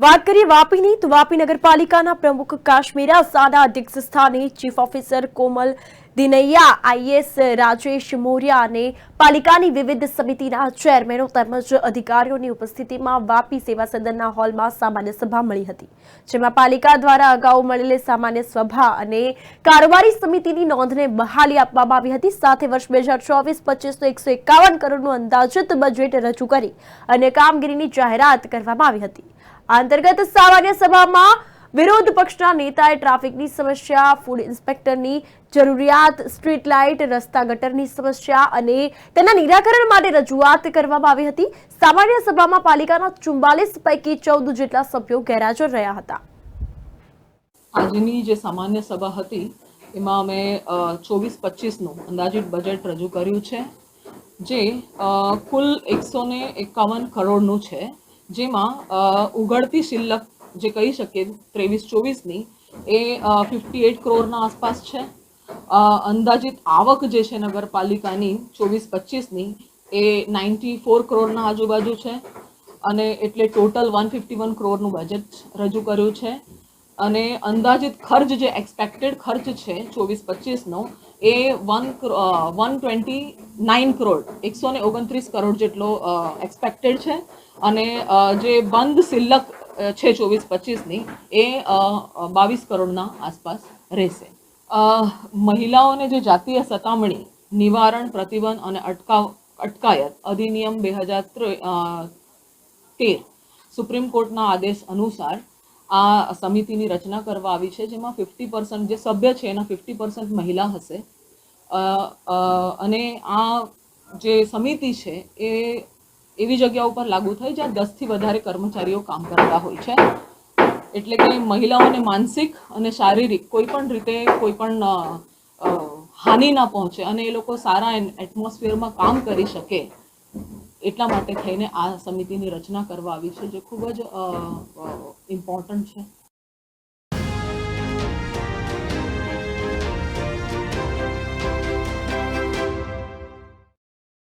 વાત કરીએ વાપીની તો વાપી નગરપાલિકાના પ્રમુખ કાશ્મીરા સાના અધ્યક્ષ સ્થાને ચીફ ઓફિસર કોમલ દિનૈયા, આઈએસ રાજેશ મોર્યા અને પાલિકાની વિવિધ સમિતિના ચેરમેનો તેમજ અધિકારીઓની ઉપસ્થિતિમાં વાપી સેવા સદનના હોલમાં સામાન્ય સભા મળી હતી, જેમાં પાલિકા દ્વારા અગાઉ મળેલી સામાન્ય સભા અને કારોબારી સમિતિની નોંધને બહાલી આપવામાં આવી હતી. સાથે વર્ષ 2024-25 151 કરોડનું અંદાજિત બજેટ રજૂ કરી અને કામગીરીની જાહેરાત કરવામાં આવી હતી. આ અંતર્ગત સામાન્ય સભામાં વિરોધ પક્ષના નેતાએ ટ્રાફિકની સમસ્યા, ફૂડ ઇન્સ્પેક્ટરની જરૂરિયાત, સ્ટ્રીટ લાઇટ, રસ્તા ગટરની સમસ્યા અને તેના નિરાકરણ માટે રજૂઆત કરવામાં આવી હતી. સામાન્ય સભામાં પાલિકાના 44 પૈકી 14 જેટલા સભ્યો ગેરહાજર રહ્યા હતા. આજની જે સામાન્ય સભા હતી એમાં અમે 24-25નું અંદાજિત બજેટ રજૂ કર્યું છે, જે કુલ 151 કરોડનું છે, જેમાં ઉઘડતી શિલ્લક જે કહી શકીએ 23-24ની એ 58 કરોડના આસપાસ છે. અંદાજિત આવક જે છે નગરપાલિકાની 24-25ની એ 94 કરોડના આજુબાજુ છે અને એટલે ટોટલ 151 કરોડનું બજેટ રજૂ કર્યું છે. અને અંદાજિત ખર્ચ જે એક્સપેક્ટેડ ખર્ચ છે 24-25નો એ 129 કરોડ 129 કરોડ જેટલો એક્સપેક્ટેડ છે અને જે બંધ શિલ્લક છે 24-25ની એ 22 કરોડના આસપાસ રહેશે. મહિલાઓને જે જાતીય સતામણી નિવારણ, પ્રતિબંધ અને અટકાયત અધિનિયમ 2013 સુપ્રીમ કોર્ટના આદેશ અનુસાર આ સમિતિની રચના કરવા આવી છે, જેમાં 50% જે સભ્ય છે એના 50% મહિલા હશે. અને આ જે સમિતિ છે એ એવી જગ્યા ઉપર લાગુ થાય જ્યાં 10થી વધારે કર્મચારીઓ કામ કરતા હોય છે, એટલે કે મહિલાઓને માનસિક અને શારીરિક કોઈ પણ રીતે કોઈ પણ હાનિ ના પહોંચે અને એ લોકો સારા એટમોસ્ફિયરમાં કામ કરી શકે એટલા માટે થઈને આ સમિતિની રચના કરવા આવી છે, જે ખૂબ જ ઇમ્પોર્ટન્ટ છે.